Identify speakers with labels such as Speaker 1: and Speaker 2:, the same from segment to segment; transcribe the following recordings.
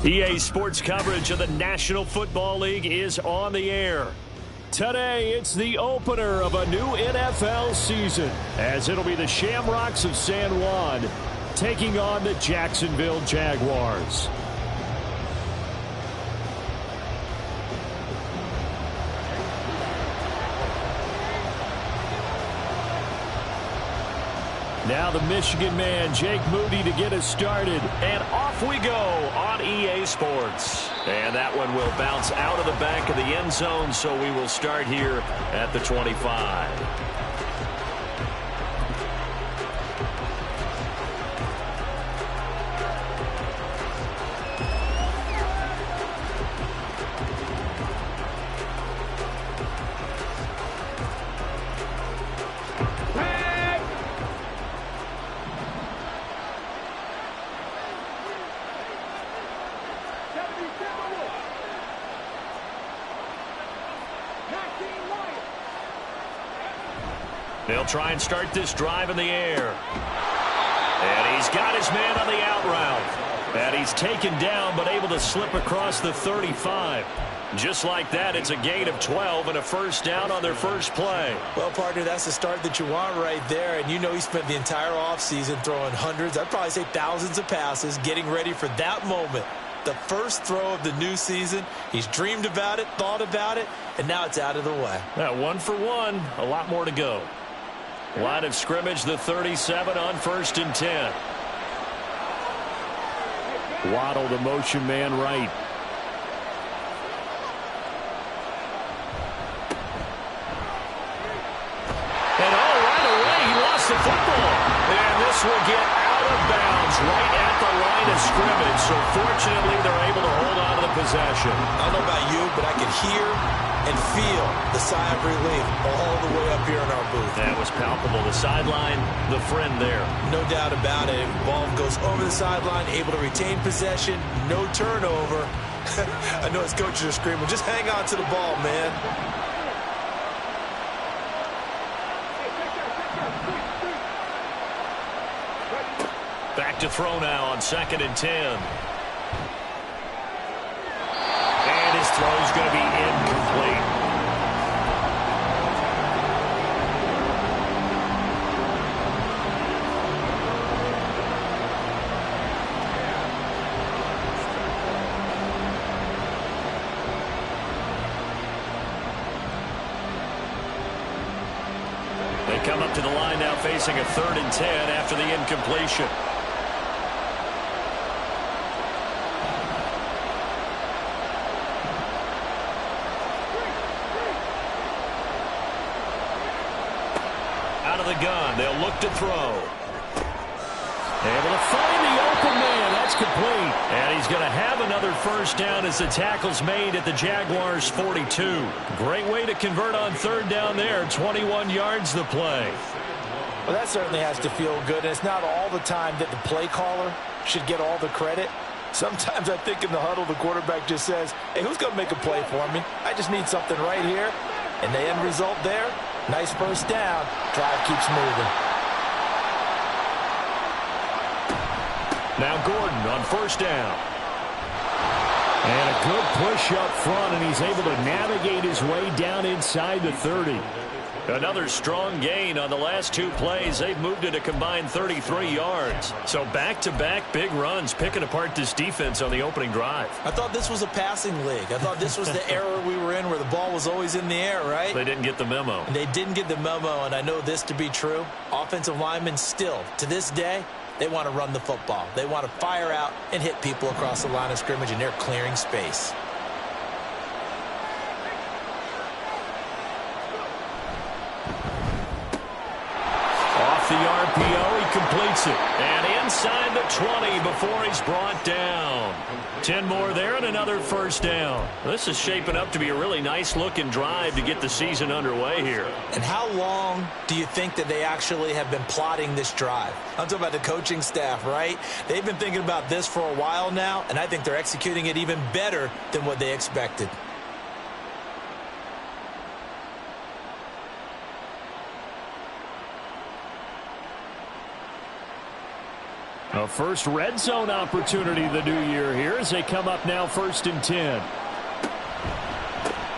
Speaker 1: EA Sports coverage of the National Football League is on the air. Today, it's the opener of a new NFL season, as it'll be the Shamrocks of San Juan taking on the Jacksonville Jaguars. Now the Michigan man, Jake Moody, to get us started. And off we go on EA Sports. And that one will bounce out of the back of the end zone, so we will start here at the 25. They'll try and start this drive in the air. And he's got his man on the out route. And he's taken down but able to slip across the 35. Just like that, it's a gain of 12 and a first down on their first play.
Speaker 2: Well, partner, that's the start that you want right there. And you know he spent the entire offseason throwing hundreds, I'd probably say thousands of passes, getting ready for that moment. The first throw of the new season. He's dreamed about it, thought about it, and now it's out of the way.
Speaker 1: Now, 1 for 1, a lot more to go. Line of scrimmage, the 37 on 1st and 10. Waddle, the motion man right. And right away, he lost the football. And this will get out of bounds right at the line of scrimmage. So fortunately, they're able to hold on to the possession.
Speaker 2: I don't know about you, but I can hear and feel the sigh of relief all the way up here in our booth.
Speaker 1: That was palpable. The sideline, the friend there.
Speaker 2: No doubt about it. If the ball goes over the sideline, able to retain possession, no turnover. I know his coaches are screaming, just hang on to the ball, man.
Speaker 1: Back to throw now on 2nd and 10. His throw's going to be incomplete. They come up to the line now facing a 3rd and 10 after the incompletion. Gun. They'll look to throw. Able to find the open man. That's complete. And he's going to have another first down as the tackle's made at the Jaguars' 42. Great way to convert on 3rd down there. 21 yards the play.
Speaker 2: Well, that certainly has to feel good. And it's not all the time that the play caller should get all the credit. Sometimes I think in the huddle, the quarterback just says, hey, who's going to make a play for me? I just need something right here. And the end result there, nice first down. Drive keeps moving.
Speaker 1: Now Gordon on 1st down. And a good push up front, and he's able to navigate his way down inside the 30. Another strong gain on the last 2 plays. They've moved it a combined 33 yards. So back-to-back big runs, picking apart this defense on the opening drive.
Speaker 2: I thought this was a passing league. I thought this was the era we were in where the ball was always in the air, right?
Speaker 1: They didn't get the memo.
Speaker 2: They didn't get the memo, and I know this to be true. Offensive linemen still, to this day, they want to run the football. They want to fire out and hit people across the line of scrimmage, and they're clearing space.
Speaker 1: The RPO, he completes it. And inside the 20 before he's brought down. 10 more there and another first down. This is shaping up to be a really nice-looking drive to get the season underway here.
Speaker 2: And how long do you think that they actually have been plotting this drive? I'm talking about the coaching staff, right? They've been thinking about this for a while now, and I think they're executing it even better than what they expected.
Speaker 1: A first red zone opportunity the new year here as they come up now 1st and 10.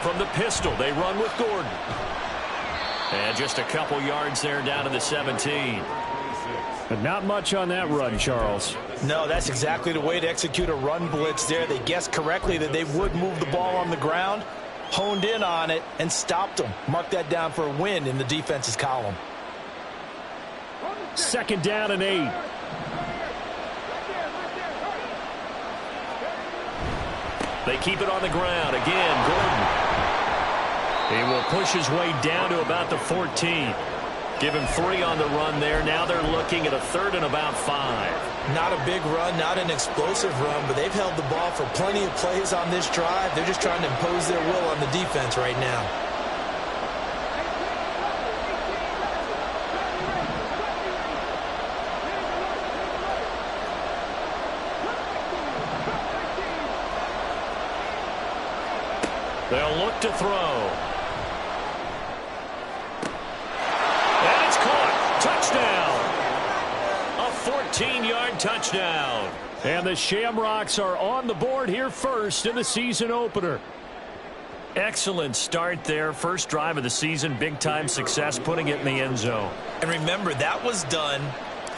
Speaker 1: From the pistol, they run with Gordon. And just a couple yards there down to the 17. But not much on that run, Charles.
Speaker 2: No, that's exactly the way to execute a run blitz there. They guessed correctly that they would move the ball on the ground, honed in on it, and stopped them. Mark that down for a win in the defense's column.
Speaker 1: 2nd down and 8. They keep it on the ground. Again, Gordon. He will push his way down to about the 14. Give him 3 on the run there. Now they're looking at a 3rd and about 5.
Speaker 2: Not a big run, not an explosive run, but they've held the ball for plenty of plays on this drive. They're just trying to impose their will on the defense right now.
Speaker 1: They'll look to throw. And it's caught. Touchdown. A 14-yard touchdown. And the Shamrocks are on the board here first in the season opener. Excellent start there. First drive of the season. Big-time success putting it in the end zone.
Speaker 2: And remember, that was done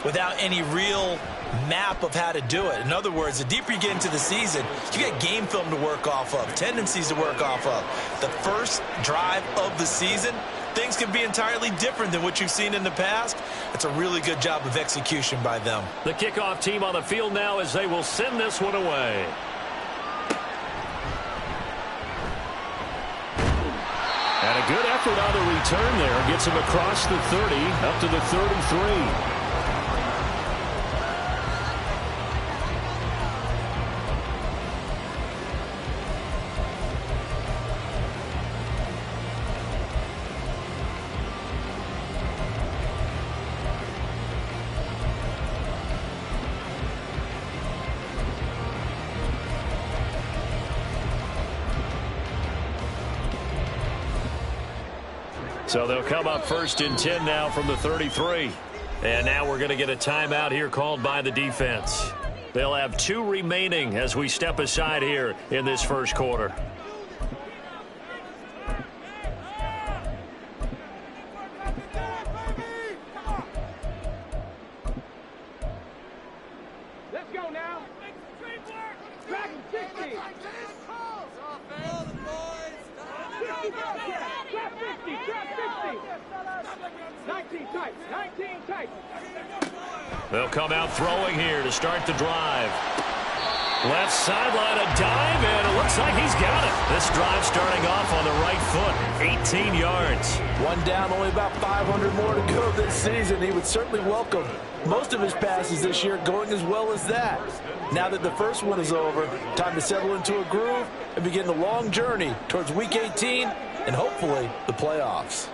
Speaker 2: without any real map of how to do it. In other words, the deeper you get into the season, you get game film to work off of, tendencies to work off of. The first drive of the season, things can be entirely different than what you've seen in the past. It's a really good job of execution by them.
Speaker 1: The kickoff team on the field now as they will send this one away. And a good effort on the return there. Gets him across the 30, up to the 33. So they'll come up 1st and 10 now from the 33. And now we're going to get a timeout here called by the defense. They'll have 2 remaining as we step aside here in this first quarter.
Speaker 3: Let's go now. Dragon 60. 19 tight. 19 tight.
Speaker 1: They'll come out throwing here to start the drive. Left sideline, a dive, and it looks like he's got it. This drive starting off on the right foot, 18 yards.
Speaker 2: One down, only about 500 more to go this season. He would certainly welcome most of his passes this year going as well as that. Now that the first one is over, time to settle into a groove and begin the long journey towards Week 18 and hopefully the playoffs.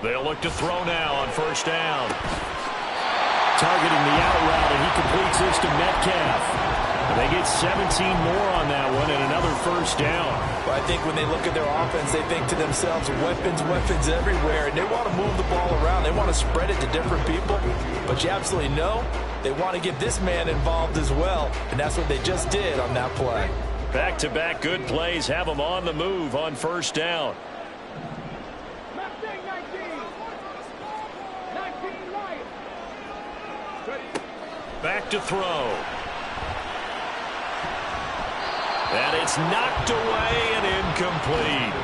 Speaker 1: They'll look to throw now on 1st down. Targeting the out route, and he completes this to Metcalf. And they get 17 more on that one and another 1st down.
Speaker 2: Well, I think when they look at their offense, they think to themselves, weapons, weapons everywhere. And they want to move the ball around. They want to spread it to different people. But you absolutely know they want to get this man involved as well. And that's what they just did on that play.
Speaker 1: Back-to-back good plays have them on the move on 1st down. Back to throw. And it's knocked away and incomplete.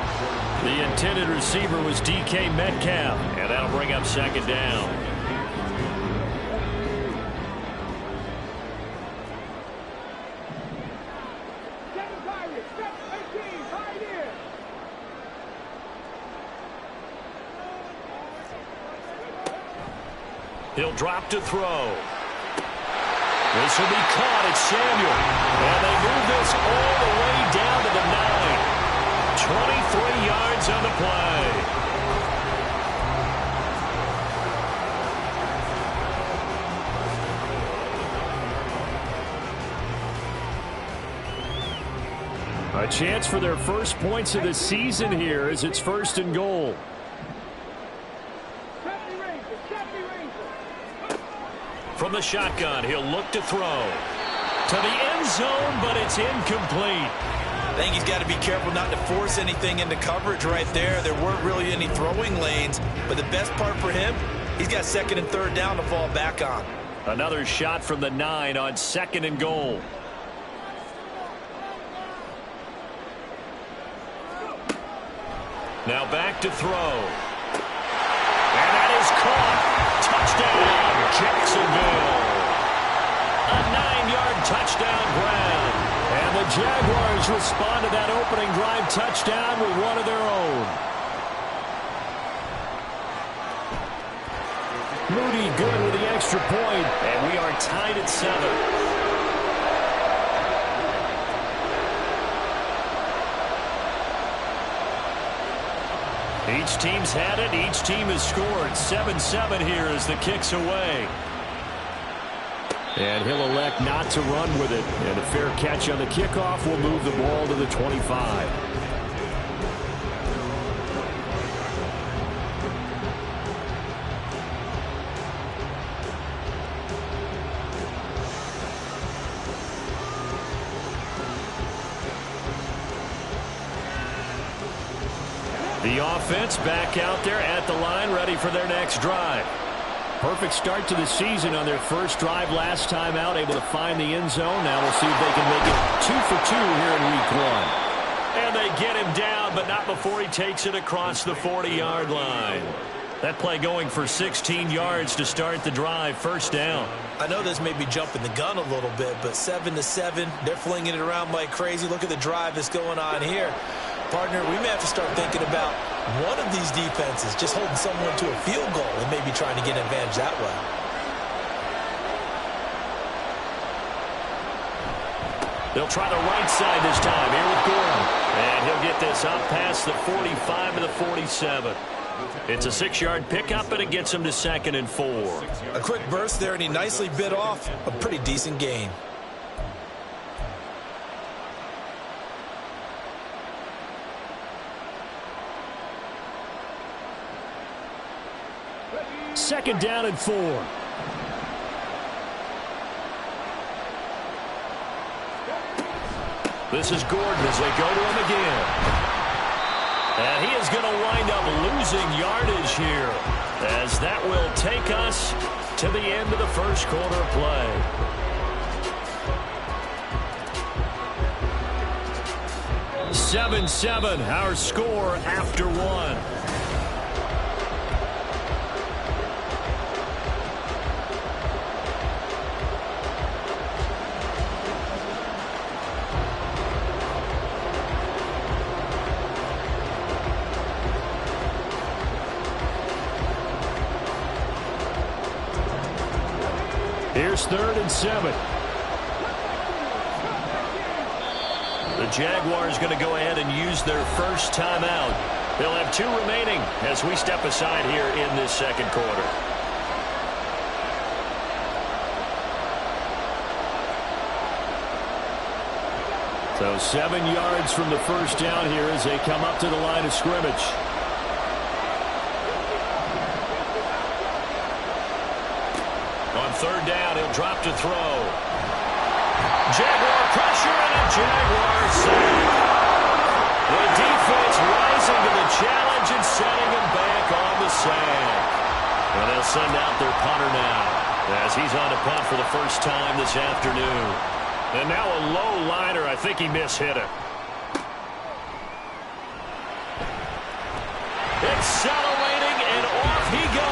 Speaker 1: The intended receiver was DK Metcalf, and that'll bring up 2nd down. He'll drop to throw. This will be caught. It's Samuel. And they move this all the way down to the 9. 23 yards on the play. A chance for their first points of the season here as it's 1st and goal. From the shotgun, he'll look to throw. To the end zone, but it's incomplete.
Speaker 2: I think he's got to be careful not to force anything into coverage right there. There weren't really any throwing lanes, but the best part for him, he's got 2nd and 3rd down to fall back on.
Speaker 1: Another shot from the 9 on 2nd and goal. Now back to throw. And that is caught. Touchdown, Jacksonville. A 9-yard touchdown grab. And the Jaguars respond to that opening drive touchdown with one of their own. Moody good with the extra point. And we are tied at 7. Each team's had it. Each team has scored. 7-7 here as the kick's away. And he'll elect not to run with it. And a fair catch on the kickoff will move the ball to the 25. The offense back out there at the line, ready for their next drive. Perfect start to the season on their first drive last time out, able to find the end zone. Now we'll see if they can make it 2 for 2 here in week 1. And they get him down, but not before he takes it across the 40-yard line. That play going for 16 yards to start the drive, 1st down.
Speaker 2: I know this may be jumping the gun a little bit, but 7-7, they're flinging it around like crazy. Look at the drive that's going on here. Partner, we may have to start thinking about one of these defenses just holding someone to a field goal and maybe trying to get an advantage that way.
Speaker 1: They'll try the right side this time here with Gordon. And he'll get this up past the 45 to the 47. It's a 6-yard pickup, and it gets him to 2nd and 4.
Speaker 2: A quick burst there, and he nicely bit off a pretty decent gain.
Speaker 1: Second down and 4. This is Gordon as they go to him again. And he is going to wind up losing yardage here, as that will take us to the end of the first quarter play. "7-7, our score after 1. Here's 3rd and 7. The Jaguars going to go ahead and use their first timeout. They'll have 2 remaining as we step aside here in this second quarter. So 7 yards from the first down here as they come up to the line of scrimmage. On 3rd down, he'll drop to throw. Jaguar pressure and a Jaguar sack. The defense rising to the challenge and setting him back on the sack. And they'll send out their punter now as he's on to punt for the first time this afternoon. And now a low liner. I think he mishit it. Accelerating, and off he goes.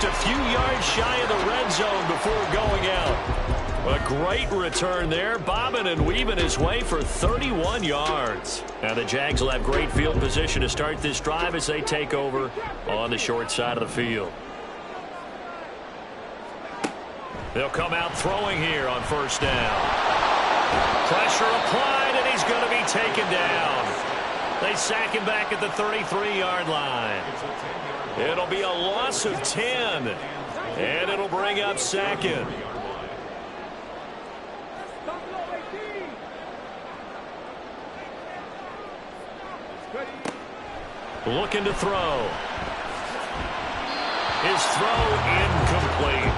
Speaker 1: A few yards shy of the red zone before going out. A great return there, bobbing and weaving his way for 31 yards. Now the Jags will have great field position to start this drive as they take over on the short side of the field. They'll come out throwing here on first down. Pressure applied, and he's going to be taken down. They sack him back at the 33-yard line. It'll be a loss of 10, and it'll bring up second. Looking to throw. His throw incomplete.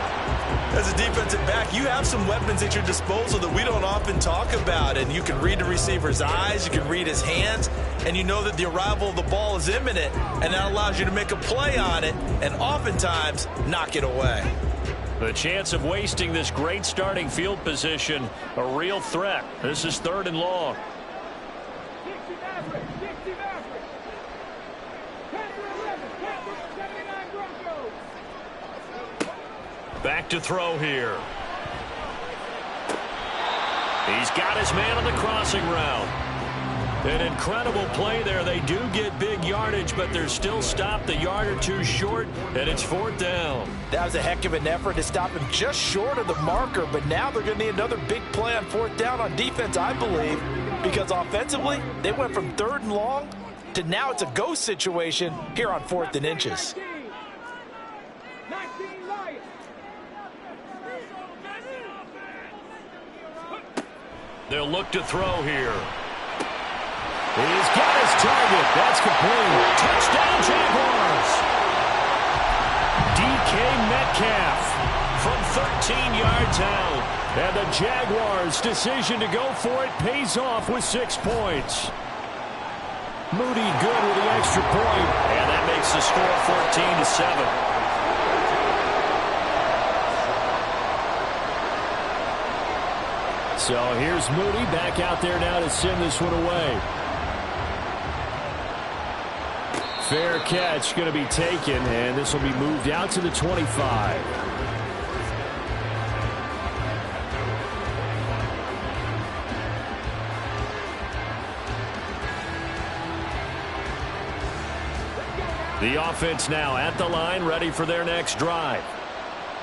Speaker 2: As a defensive back, you have some weapons at your disposal that we don't often talk about. And you can read the receiver's eyes, you can read his hands, and you know that the arrival of the ball is imminent. And that allows you to make a play on it and oftentimes knock it away.
Speaker 1: The chance of wasting this great starting field position, a real threat. This is 3rd and long. Back to throw here. He's got his man on the crossing route. An incredible play there. They do get big yardage, but they're still stopped a yard or two short, and it's 4th down.
Speaker 2: That was a heck of an effort to stop him just short of the marker, but now they're going to need another big play on 4th down on defense, I believe, because offensively, they went from 3rd and long to now it's a go situation here on 4th and inches.
Speaker 1: They'll look to throw here. He's got his target. That's complete. Touchdown, Jaguars. DK Metcalf from 13 yards out. And the Jaguars' decision to go for it pays off with 6 points. Moody good with the extra point. And that makes the score 14-7. So here's Moody back out there now to send this one away. Fair catch going to be taken, and this will be moved out to the 25. The offense now at the line, ready for their next drive.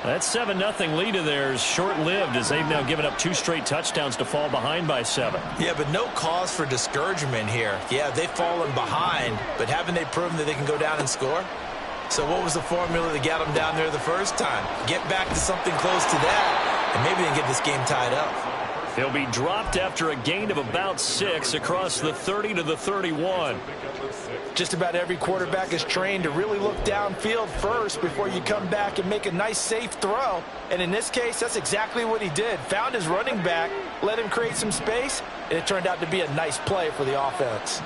Speaker 1: That 7-0 lead of theirs short-lived as they've now given up 2 straight touchdowns to fall behind by 7.
Speaker 2: Yeah, but no cause for discouragement here. Yeah, they've fallen behind, but haven't they proven that they can go down and score? So what was the formula that got them down there the first time? Get back to something close to that, and maybe they can get this game tied up.
Speaker 1: He'll be dropped after a gain of about 6 across the 30 to the 31.
Speaker 2: Just about every quarterback is trained to really look downfield first before you come back and make a nice, safe throw. And in this case, that's exactly what he did. Found his running back, let him create some space, and it turned out to be a nice play for the offense.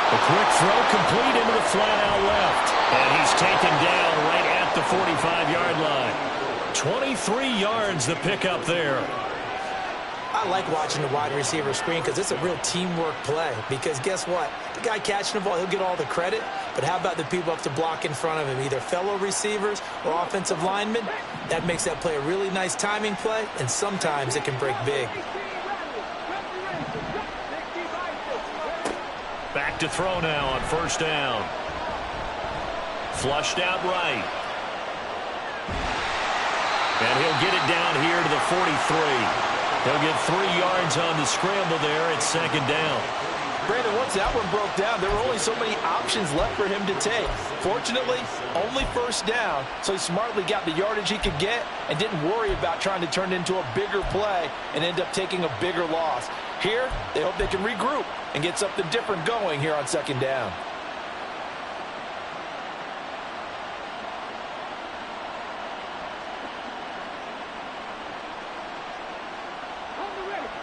Speaker 1: A quick throw complete into the flat out left. And he's taken down right at the 45-yard line. 23 yards the pickup there.
Speaker 4: I like watching the wide receiver screen because it's a real teamwork play. Because guess what? The guy catching the ball, he'll get all the credit. But how about the people up to block in front of him, either fellow receivers or offensive linemen? That makes that play a really nice timing play, and sometimes it can break big.
Speaker 1: Back to throw now on first down. Flushed out right. And he'll get it down here to the 43. He'll get 3 yards on the scramble there at 2nd down.
Speaker 2: Brandon, once that one broke down, there were only so many options left for him to take. Fortunately, only first down, so he smartly got the yardage he could get and didn't worry about trying to turn it into a bigger play and end up taking a bigger loss. Here, they hope they can regroup and get something different going here on 2nd down.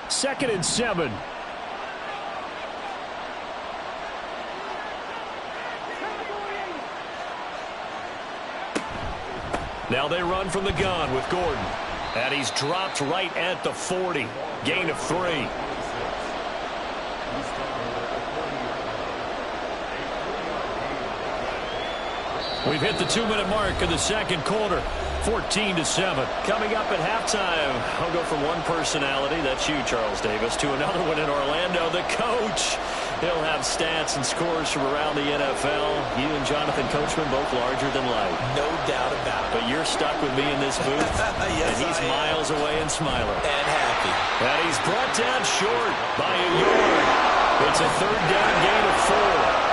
Speaker 1: Second and 7. Now they run from the gun with Gordon. And he's dropped right at the 40. Gain of 3. We've hit the 2-minute mark in the second quarter. 14-7. Coming up at halftime, I'll go from one personality, that's you, Charles Davis, to another one in Orlando, the coach. He'll have stats and scores from around the NFL. You and Jonathan Coachman both larger than life.
Speaker 4: No doubt about it.
Speaker 1: But you're stuck with me in this booth,
Speaker 4: yes,
Speaker 1: and he's miles away and smiling.
Speaker 4: And happy.
Speaker 1: And he's brought down short by a yard. It's a third down gain of 4.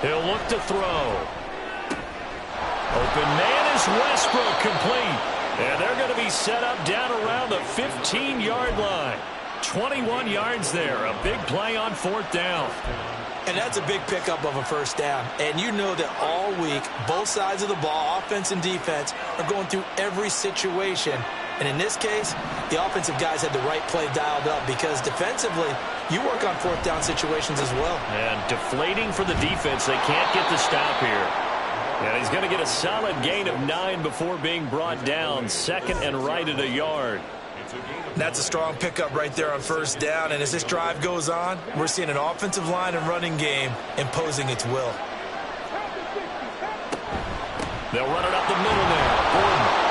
Speaker 1: He'll look to throw. Open man is Westbrook, complete. And they're going to be set up down around the 15-yard line. 21 yards there. A big play on fourth down.
Speaker 4: And that's a big pickup of a first down. And you know that all week, both sides of the ball, offense and defense, are going through every situation. And in this case, the offensive guys had the right play dialed up because defensively, you work on fourth down situations as well.
Speaker 1: And deflating for the defense. They can't get the stop here. And he's going to get a solid gain of 9 before being brought down. Second and right at a yard.
Speaker 4: That's a strong pickup right there on first down. And as this drive goes on, we're seeing an offensive line and running game imposing its will.
Speaker 1: They'll run it up the middle now. Gordon.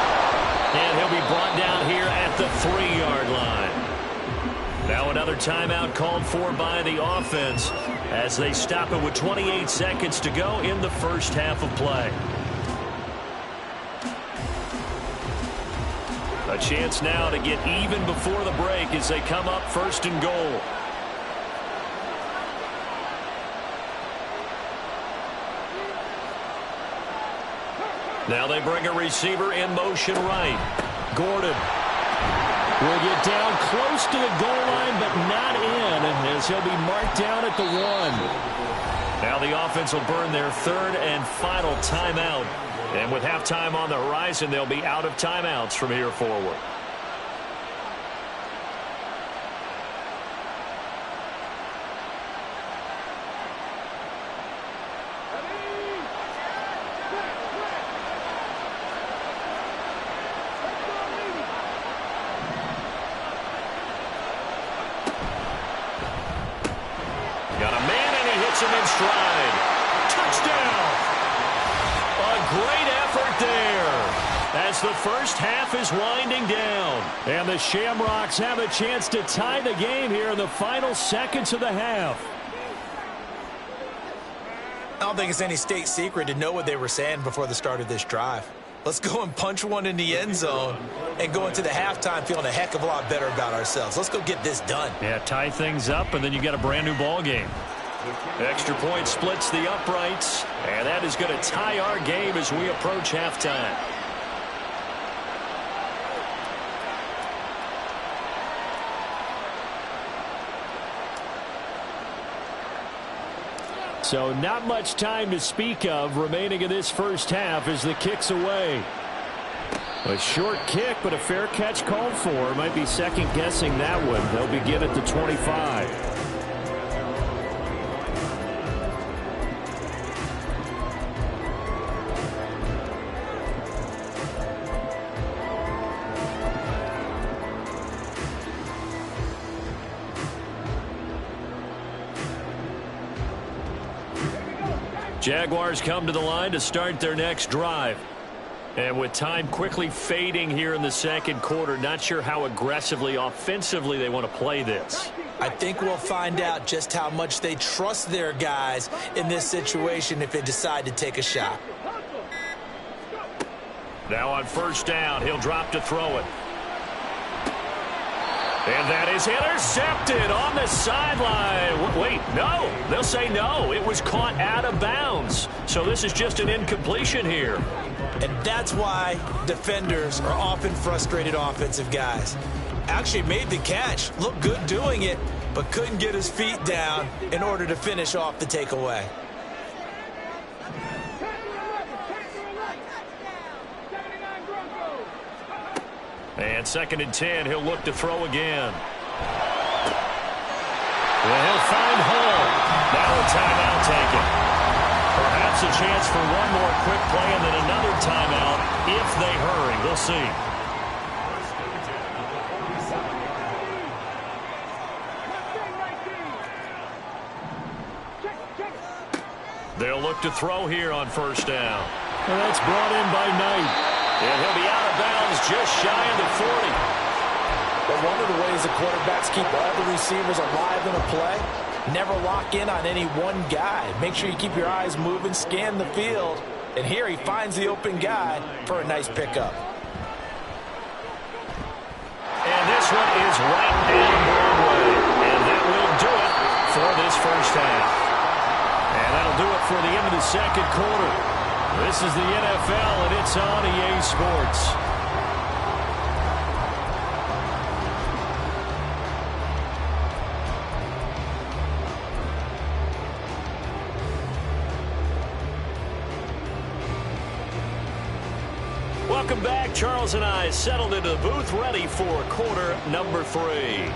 Speaker 1: And he'll be brought down here at the 3-yard line. Now another timeout called for by the offense as they stop it with 28 seconds to go in the first half of play. A chance now to get even before the break as they come up first and goal. Now they bring a receiver in motion right. Gordon will get down close to the goal line, but not in, as he'll be marked down at the 1. Now the offense will burn their third and final timeout. And with halftime on the horizon, they'll be out of timeouts from here forward. Got a man, and he hits him in stride. Touchdown! A great effort there as the first half is winding down. And the Shamrocks have a chance to tie the game here in the final seconds of the half.
Speaker 4: I don't think it's any state secret to know what they were saying before the start of this drive. Let's go and punch one in the end zone and go into the halftime feeling a heck of a lot better about ourselves. Let's go get this done.
Speaker 1: Yeah, tie things up, and then you got a brand new ball game. Extra point splits the uprights, and that is going to tie our game as we approach halftime. So not much time to speak of remaining in this first half as the kick's away. A short kick, but a fair catch called for. Might be second-guessing that one. They'll begin at the 25. Jaguars come to the line to start their next drive. And with time quickly fading here in the second quarter, not sure how aggressively, offensively they want to play this.
Speaker 4: I think we'll find out just how much they trust their guys in this situation if they decide to take a shot.
Speaker 1: Now on first down, he'll drop to throw it. And that is intercepted on the sideline. Wait, no. They'll say no. It was caught out of bounds. So this is just an incompletion here.
Speaker 4: And that's why defenders are often frustrated offensive guys. Actually made the catch, looked good doing it, but couldn't get his feet down in order to finish off the takeaway.
Speaker 1: And 2nd and 10, he'll look to throw again. And he'll find Hall. Now a timeout taken. Perhaps a chance for one more quick play and then another timeout if they hurry. We'll see. They'll look to throw here on 1st down. And that's brought in by Knight. And he'll be out of bounds just shy of the 40.
Speaker 2: But one of the ways the quarterbacks keep all the receivers alive in a play, never lock in on any one guy. Make sure you keep your eyes moving, scan the field. And here he finds the open guy for a nice pickup.
Speaker 1: And this one is right down Broadway. And that will do it for this 1st half. And that'll do it for the end of the 2nd quarter. This is the NFL, and it's on EA Sports. Welcome back. Charles and I settled into the booth, ready for quarter number 3.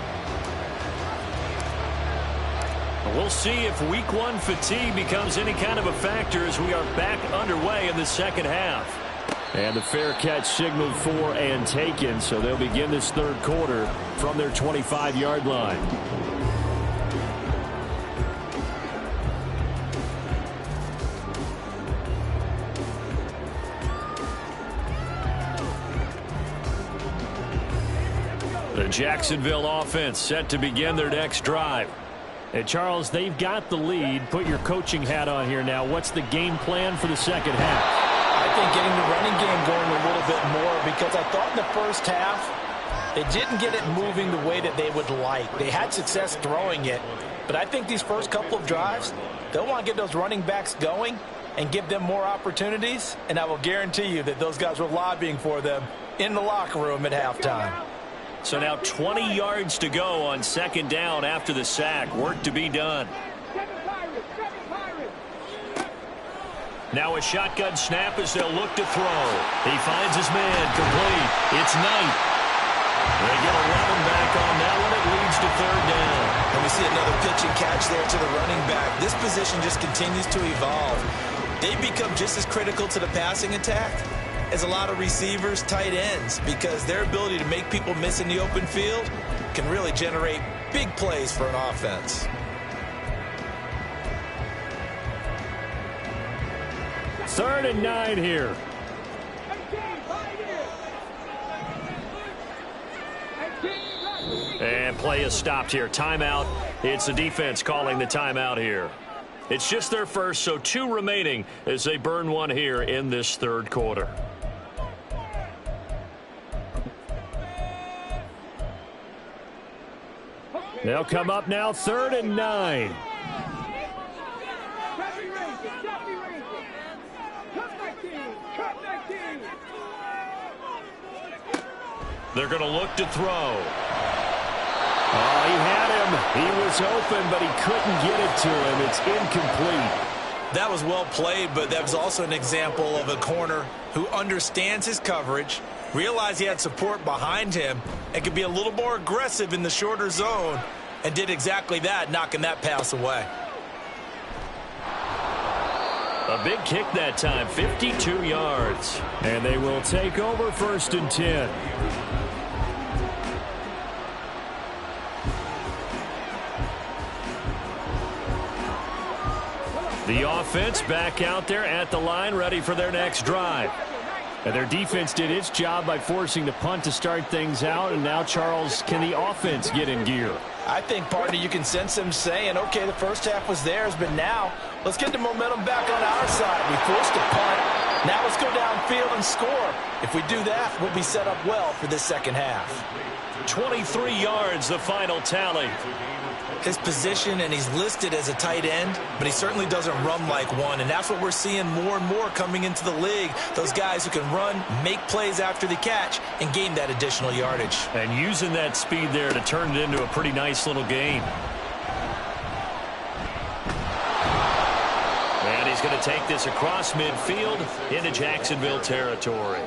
Speaker 1: We'll see if week 1 fatigue becomes any kind of a factor as we are back underway in the 2nd half. And the fair catch signaled for and taken, so they'll begin this 3rd quarter from their 25-yard line. The Jacksonville offense set to begin their next drive. And Charles, they've got the lead. Put your coaching hat on here now. What's the game plan for the 2nd half?
Speaker 2: I think getting the running game going a little bit more, because I thought in the 1st half they didn't get it moving the way that they would like. They had success throwing it, but I think these first couple of drives, they'll want to get those running backs going and give them more opportunities, and I will guarantee you that those guys were lobbying for them in the locker room at halftime.
Speaker 1: So now 20 yards to go on 2nd down after the sack. Work to be done. Now a shotgun snap as they'll look to throw. He finds his man complete. It's Knight. They get 11 back on that one. It leads to 3rd down.
Speaker 4: And we see another pitch and catch there to the running back. This position just continues to evolve. They become just as critical to the passing attack as a lot of receivers, tight ends, because their ability to make people miss in the open field can really generate big plays for an offense.
Speaker 1: Third and 9 here. And play is stopped here. Timeout. It's the defense calling the timeout here. It's just their first, so 2 remaining as they burn one here in this 3rd quarter. They'll come up now, 3rd and 9. They're going to look to throw. Oh, he had him. He was open, but he couldn't get it to him. It's incomplete.
Speaker 4: That was well played, but that was also an example of a corner who understands his coverage, realized he had support behind him, and could be a little more aggressive in the shorter zone, and did exactly that, knocking that pass away.
Speaker 1: A big kick that time, 52 yards. And they will take over 1st and 10. The offense back out there at the line, ready for their next drive. And their defense did its job by forcing the punt to start things out. And now, Charles, can the offense get in gear?
Speaker 2: I think, partner, you can sense them saying, okay, the 1st half was theirs, but now let's get the momentum back on our side. We forced a punt. Now let's go downfield and score. If we do that, we'll be set up well for this 2nd half.
Speaker 1: 23 yards, the final tally.
Speaker 4: His position, and he's listed as a tight end, but he certainly doesn't run like one, and that's what we're seeing more and more coming into the league. Those guys who can run, make plays after the catch, and gain that additional yardage.
Speaker 1: And using that speed there to turn it into a pretty nice little game. And he's going to take this across midfield into Jacksonville territory.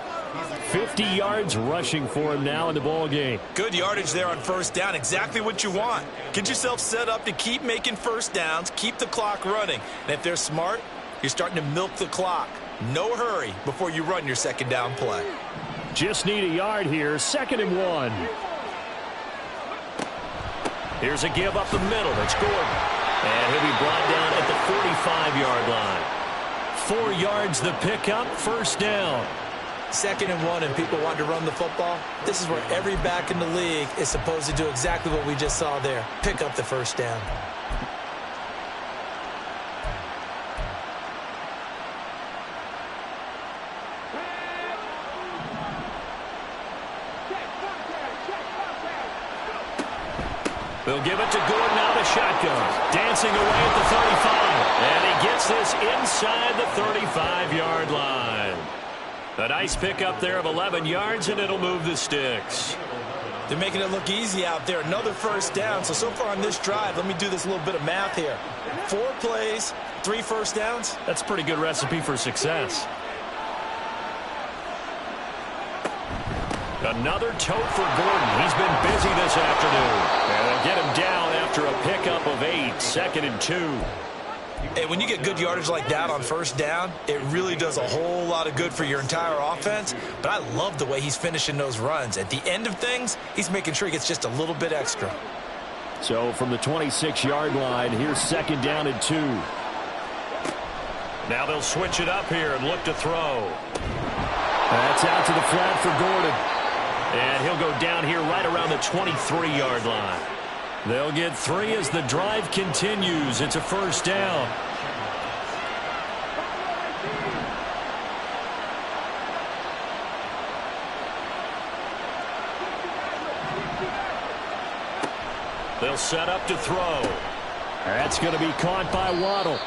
Speaker 1: 50 yards rushing for him now in the ball game.
Speaker 2: Good yardage there on first down. Exactly what you want. Get yourself set up to keep making first downs, keep the clock running. And if they're smart, you're starting to milk the clock. No hurry before you run your second down play.
Speaker 1: Just need a yard here. 2nd and 1. Here's a give up the middle. It's Gordon. And he'll be brought down at the 45-yard line. 4 yards the pickup. First down.
Speaker 4: 2nd and 1 and people want to run the football. This is where every back in the league is supposed to do exactly what we just saw there. Pick up the first down.
Speaker 1: They'll give it to Gordon out of shotgun. Dancing away at the 35. And he gets this inside the 35-yard line. A nice pickup there of 11 yards, and it'll move the sticks.
Speaker 2: They're making it look easy out there. Another first down. So far on this drive, let me do this little bit of math here. 4 plays, 3 first downs.
Speaker 1: That's a pretty good recipe for success. Another tote for Gordon. He's been busy this afternoon. And they'll get him down after a pickup of 8. 2nd and 2.
Speaker 2: Hey, when you get good yardage like that on first down, it really does a whole lot of good for your entire offense. But I love the way he's finishing those runs. At the end of things, he's making sure he gets just a little bit extra.
Speaker 1: So from the 26-yard line, here's 2nd down and 2. Now they'll switch it up here and look to throw. That's out to the flat for Gordon. And he'll go down here right around the 23-yard line. They'll get 3 as the drive continues. It's a first down. They'll set up to throw. That's going to be caught by Waddle.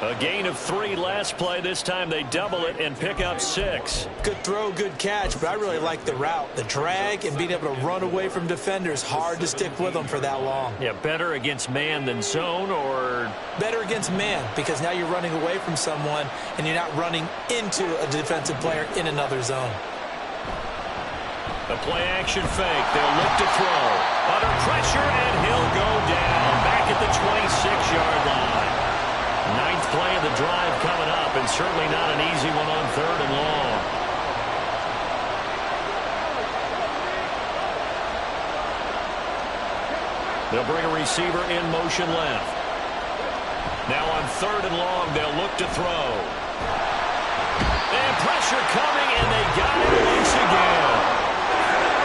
Speaker 1: A gain of 3 last play. This time they double it and pick up 6.
Speaker 4: Good throw, good catch, but I really like the route. The drag and being able to run away from defenders, hard to stick with them for that long.
Speaker 1: Yeah, better against man than zone, or?
Speaker 4: Better against man, because now you're running away from someone and you're not running into a defensive player in another zone.
Speaker 1: The play-action fake. They'll look to throw. Under pressure, and he'll go down back at the 26-yard line. 9th play of the drive coming up, and certainly not an easy one on 3rd and long. They'll bring a receiver in motion left. Now on 3rd and long, they'll look to throw. And pressure coming, and they got it once again.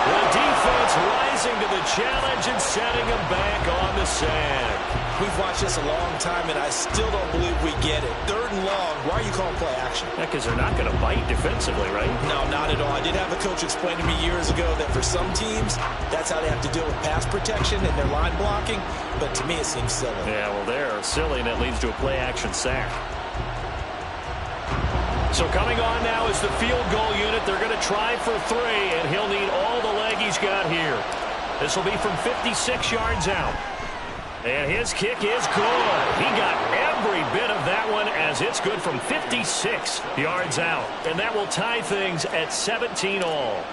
Speaker 1: The defense rising to the challenge and setting them back on the sack.
Speaker 2: We've watched this a long time, and I still don't believe we get it. 3rd and long, why are you calling play action?
Speaker 1: Yeah, because they're not going to bite defensively, right?
Speaker 2: No, not at all. I did have a coach explain to me years ago that for some teams, that's how they have to deal with pass protection and their line blocking. But to me, it seems silly.
Speaker 1: Yeah, well, they're silly, and it leads to a play-action sack. So coming on now is the field goal unit. They're going to try for 3, and he'll need all the leg he's got here. This will be from 56 yards out. And his kick is good. He got every bit of that one as it's good from 56 yards out. And that will tie things at 17 all.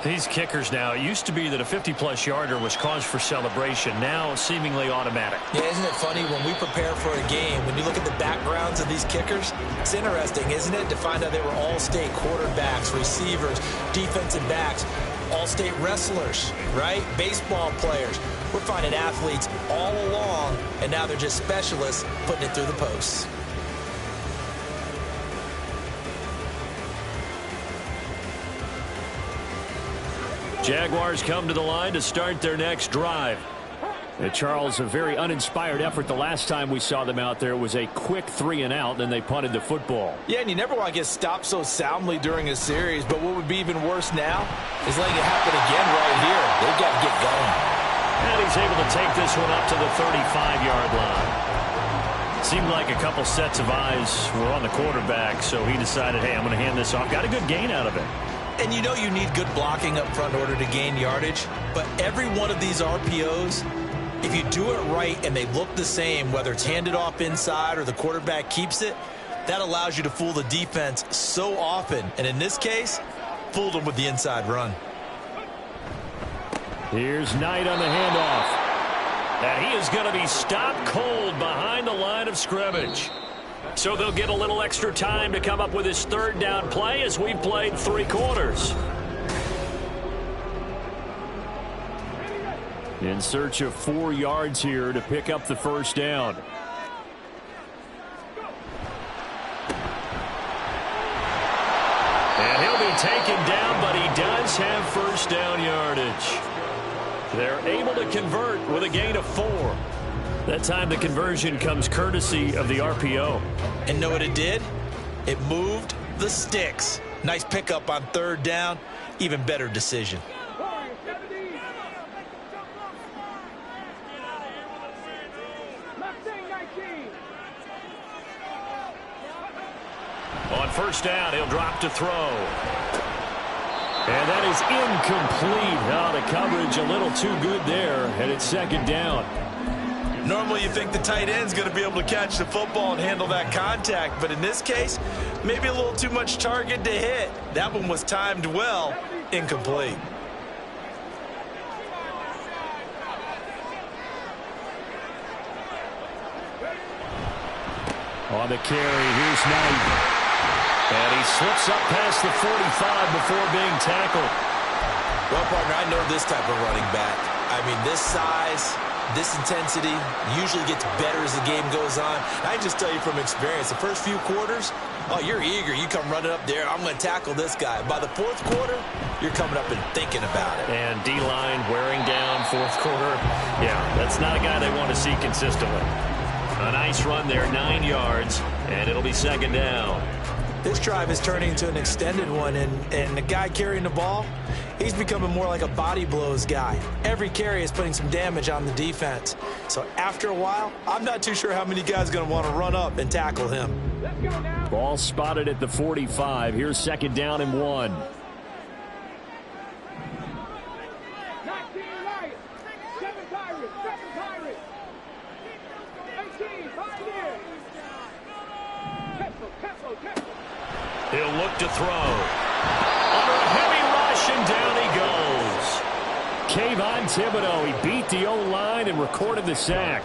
Speaker 1: These kickers now, it used to be that a 50-plus yarder was cause for celebration. Now seemingly automatic.
Speaker 4: Yeah, isn't it funny when we prepare for a game, when you look at the backgrounds of these kickers, it's interesting, isn't it, to find out they were all-state quarterbacks, receivers, defensive backs, all-state wrestlers, right? Baseball players. We're finding athletes all along, and now they're just specialists putting it through the posts.
Speaker 1: Jaguars come to the line to start their next drive. Charles, a very uninspired effort the last time we saw them out there. It was a quick 3 and out, then they punted the football.
Speaker 2: Yeah, and you never want to get stopped so soundly during a series, but what would be even worse now is letting it happen again right here. They've got to get going.
Speaker 1: And he's able to take this one up to the 35-yard line. Seemed like a couple sets of eyes were on the quarterback, so he decided, hey, I'm going to hand this off. Got a good gain out of it.
Speaker 2: And you know you need good blocking up front in order to gain yardage, but every one of these RPOs, if you do it right and they look the same, whether it's handed off inside or the quarterback keeps it, that allows you to fool the defense so often. And in this case, fooled him with the inside run.
Speaker 1: Here's Knight on the handoff. And he is going to be stopped cold behind the line of scrimmage. So they'll get a little extra time to come up with his third down play as we've played 3 quarters. In search of 4 yards here to pick up the first down. And he'll be taken down, but he does have first down yardage. They're able to convert with a gain of 4. That time the conversion comes courtesy of the RPO.
Speaker 2: And know what it did? It moved the sticks. Nice pickup on third down. Even better decision.
Speaker 1: On first down, he'll drop to throw. And that is incomplete. Now the coverage a little too good there, and it's second down.
Speaker 2: Normally you think the tight end's going to be able to catch the football and handle that contact, but in this case, maybe a little too much target to hit. That one was timed well, incomplete.
Speaker 1: On the carry, here's Knight. And he slips up past the 45 before being tackled.
Speaker 2: Well, partner, I know this type of running back. I mean, this size, this intensity usually gets better as the game goes on. I can just tell you from experience, the first few quarters, oh, you're eager. You come running up there, I'm going to tackle this guy. By the fourth quarter, you're coming up and thinking about it.
Speaker 1: And D-line wearing down fourth quarter. Yeah, that's not a guy they want to see consistently. A nice run there, 9 yards, and it'll be second down.
Speaker 4: This drive is turning into an extended one, and the guy carrying the ball, he's becoming more like a body blows guy. Every carry is putting some damage on the defense. So after a while, I'm not too sure how many guys are going to want to run up and tackle him.
Speaker 1: Ball spotted at the 45. Here's second down and 1. He'll look to throw. Under a heavy rush, and down he goes. Kayvon Thibodeaux, he beat the O-line and recorded the sack.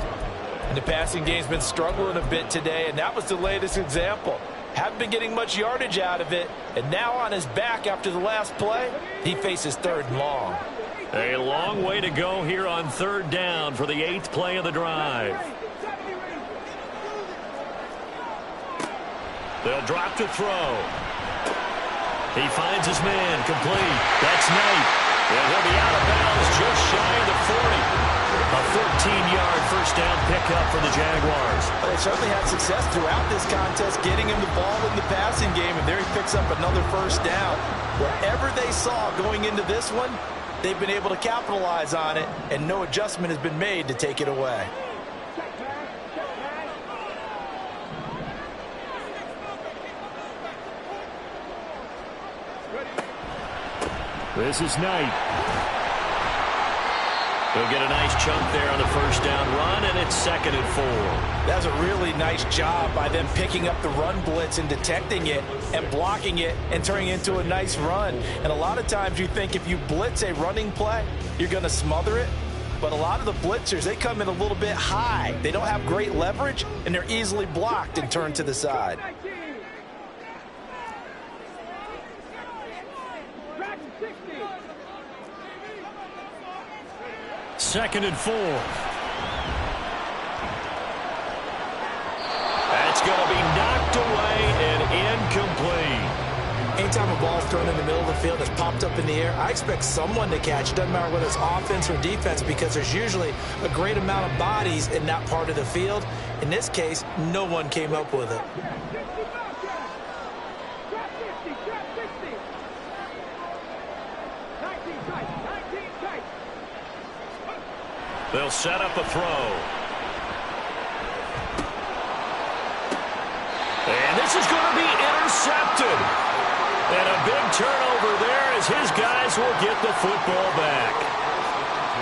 Speaker 2: And the passing game's been struggling a bit today, and that was the latest example. Haven't been getting much yardage out of it, and now on his back after the last play, he faces third and long.
Speaker 1: A long way to go here on third down for the 8th play of the drive. They'll drop to throw. He finds his man, complete. That's Knight. And he'll be out of bounds just shy of the 40. A 14-yard first down pickup for the Jaguars.
Speaker 2: Well, they certainly had success throughout this contest, getting him the ball in the passing game, and there he picks up another first down. Whatever they saw going into this one, they've been able to capitalize on it, and no adjustment has been made to take it away.
Speaker 1: This is Knight. He'll get a nice chunk there on the first down run, and it's second and 4.
Speaker 2: That's a really nice job by them picking up the run blitz and detecting it and blocking it and turning it into a nice run. And a lot of times you think if you blitz a running play, you're going to smother it. But a lot of the blitzers, they come in a little bit high. They don't have great leverage, and they're easily blocked and turned to the side.
Speaker 1: Second and 4. That's going to be knocked away and incomplete.
Speaker 4: Anytime a ball's thrown in the middle of the field that's popped up in the air, I expect someone to catch. It doesn't matter whether it's offense or defense, because there's usually a great amount of bodies in that part of the field. In this case, no one came up with it.
Speaker 1: They'll set up a throw. And this is going to be intercepted. And a big turnover there as his guys will get the football back.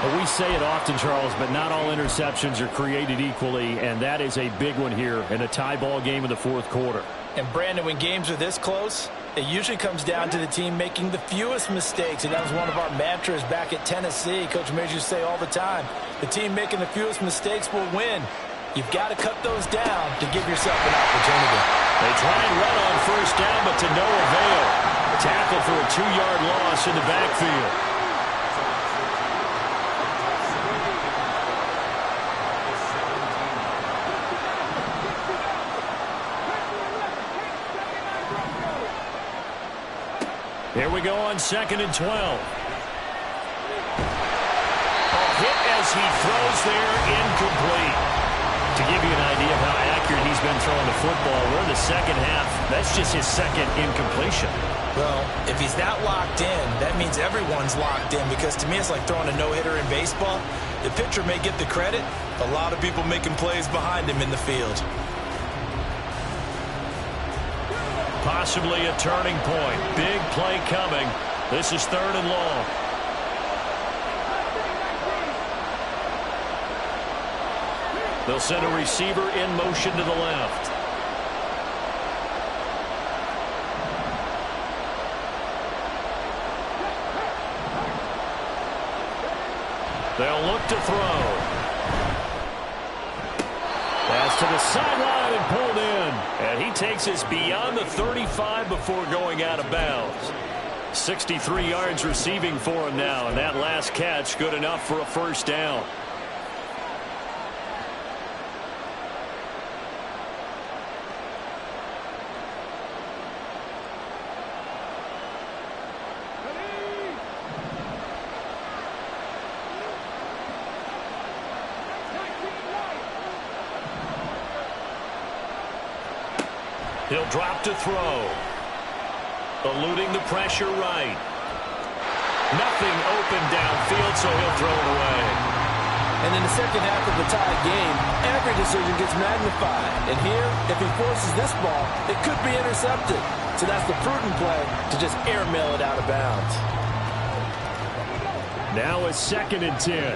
Speaker 1: Well, we say it often, Charles, but not all interceptions are created equally, and that is a big one here in a tie ball game in the fourth quarter.
Speaker 2: And, Brandon, when games are this close, It usually comes down to the team making the fewest mistakes, and that was one of our mantras back at Tennessee. Coach Mears used to say all the time, the team making the fewest mistakes will win. You've got to cut those down to give yourself an opportunity.
Speaker 1: They try and run on first down, but to no avail. Tackle for a 2-yard loss in the backfield. Here we go on 2nd and 12. A hit as he throws there, incomplete. To give you an idea of how accurate he's been throwing the football, we're in the second half. That's just his second incompletion.
Speaker 4: Well, if he's that locked in, that means everyone's locked in, because to me it's like throwing a no-hitter in baseball. The pitcher may get the credit, a lot of people making plays behind him in the field.
Speaker 1: Possibly a turning point. Big play coming. This is 3rd and long. They'll send a receiver in motion to the left. They'll look to throw. Pass to the sideline and pulled in. And he takes us beyond the 35 before going out of bounds. 63 yards receiving for him now, and that last catch good enough for a first down. He'll drop to throw. Eluding the pressure right. Nothing open downfield, so he'll throw it away.
Speaker 2: And in the second half of the tied game, every decision gets magnified. And here, if he forces this ball, it could be intercepted. So that's the prudent play to just airmail it out of bounds.
Speaker 1: Now it's 2nd and 10.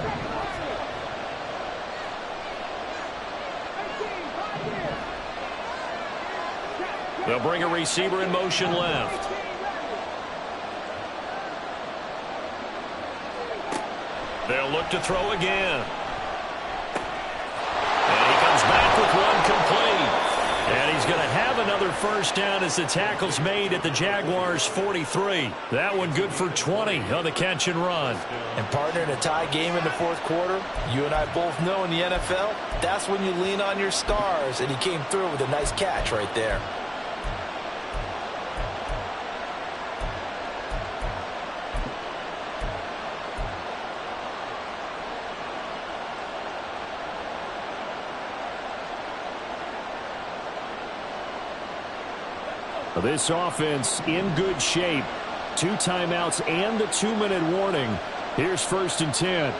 Speaker 1: They'll bring a receiver in motion left. They'll look to throw again. And he comes back with one complete. And he's going to have another first down as the tackle's made at the Jaguars' 43. That one good for 20 on the catch and run.
Speaker 2: And partner, in a tie game in the 4th quarter, you and I both know in the NFL, that's when you lean on your stars. And he came through with a nice catch right there.
Speaker 1: This offense in good shape. 2 timeouts and the 2-minute warning. Here's 1st and 10.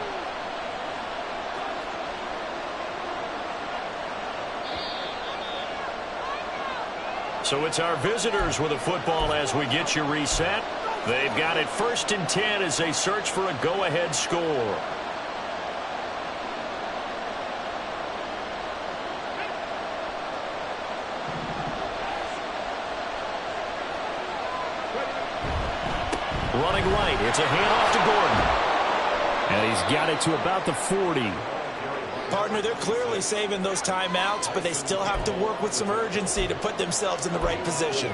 Speaker 1: So it's our visitors with a football as we get you reset. They've got it 1st and 10 as they search for a go-ahead score. Running right, it's a handoff to Gordon. And he's got it to about the 40.
Speaker 4: Partner, they're clearly saving those timeouts, but they still have to work with some urgency to put themselves in the right position.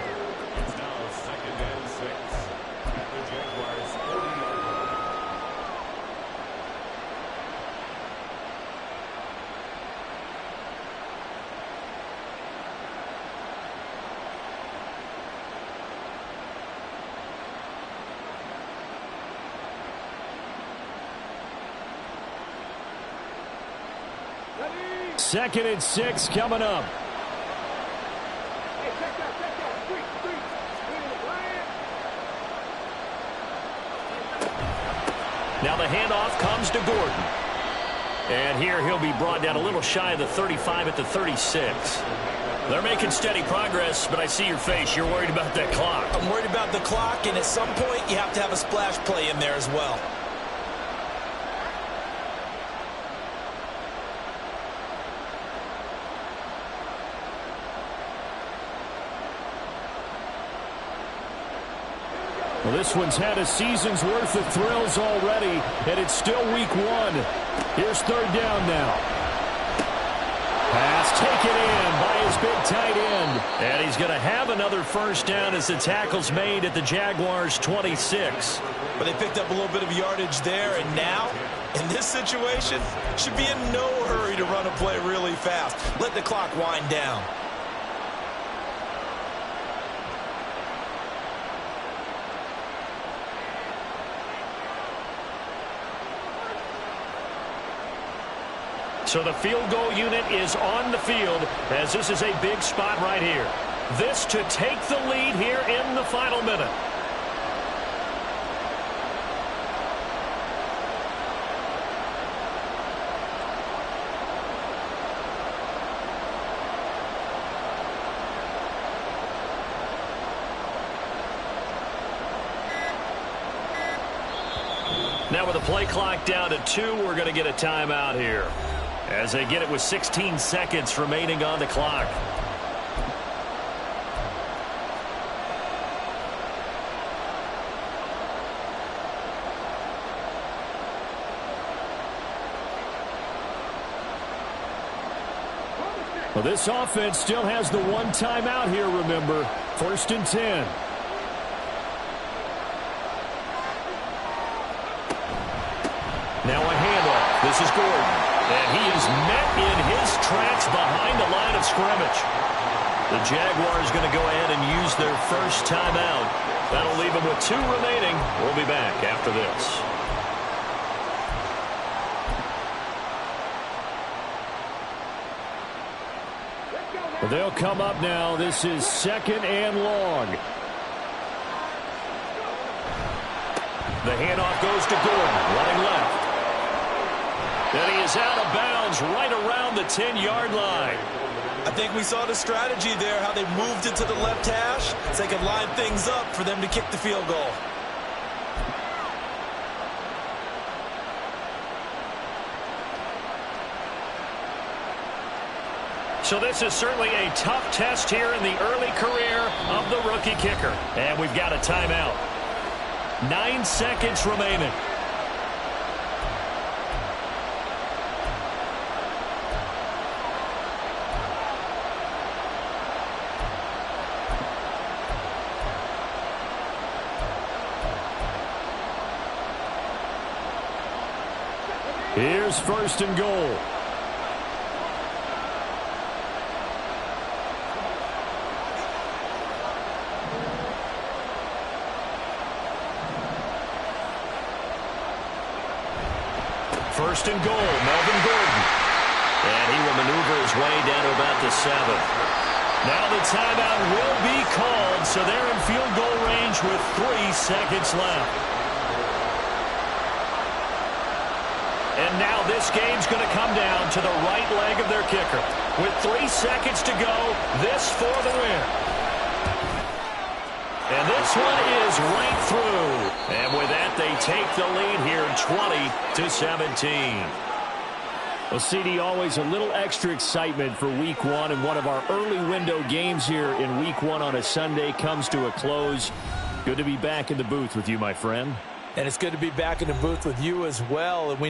Speaker 3: Ready?
Speaker 1: 2nd and 6 coming up.
Speaker 3: Hey, check that. Street. Clear the line.
Speaker 1: Now the handoff comes to Gordon. And here he'll be brought down a little shy of the 35 at the 36. They're making steady progress, but I see your face. You're worried about that clock.
Speaker 4: I'm worried about the clock, and at some point you have to have a splash play in there as well.
Speaker 1: Well, this one's had a season's worth of thrills already, and it's still week 1. Here's third down now. Pass taken in by his big tight end. And he's going to have another first down as the tackle's made at the Jaguars' 26.
Speaker 2: But they picked up a little bit of yardage there, and now, in this situation, should be in no hurry to run a play really fast. Let the clock wind down.
Speaker 1: So the field goal unit is on the field as this is a big spot right here. This to take the lead here in the final minute. Now with the play clock down to 2, we're going to get a timeout here, as they get it with 16 seconds remaining on the clock. Well, this offense still has the one timeout here, remember. 1st and 10. Now a handoff. This is Gordon. And he is met in his tracks behind the line of scrimmage. The Jaguars going to go ahead and use their first timeout. That'll leave them with 2 remaining. We'll be back after this. Well, they'll come up now. This is 2nd and long. The handoff goes to Gordon, running left. And he is out of bounds right around the 10-yard line.
Speaker 2: I think we saw the strategy there, how they moved it to the left hash so they could line things up for them to kick the field goal.
Speaker 1: So this is certainly a tough test here in the early career of the rookie kicker. And we've got a timeout. 9 seconds remaining. Here's 1st and goal. First and goal, Melvin Gordon. And he will maneuver his way down to about the 7. Now the timeout will be called, so they're in field goal range with 3 seconds left. And now this game's going to come down to the right leg of their kicker. With 3 seconds to go, this for the win. And this one is right through. And with that, they take the lead here 20-17. Well, CD, always a little extra excitement for Week 1, and one of our early window games here in Week 1 on a Sunday comes to a close. Good to be back in the booth with you, my friend.
Speaker 2: And it's good to be back in the booth with you as well. And we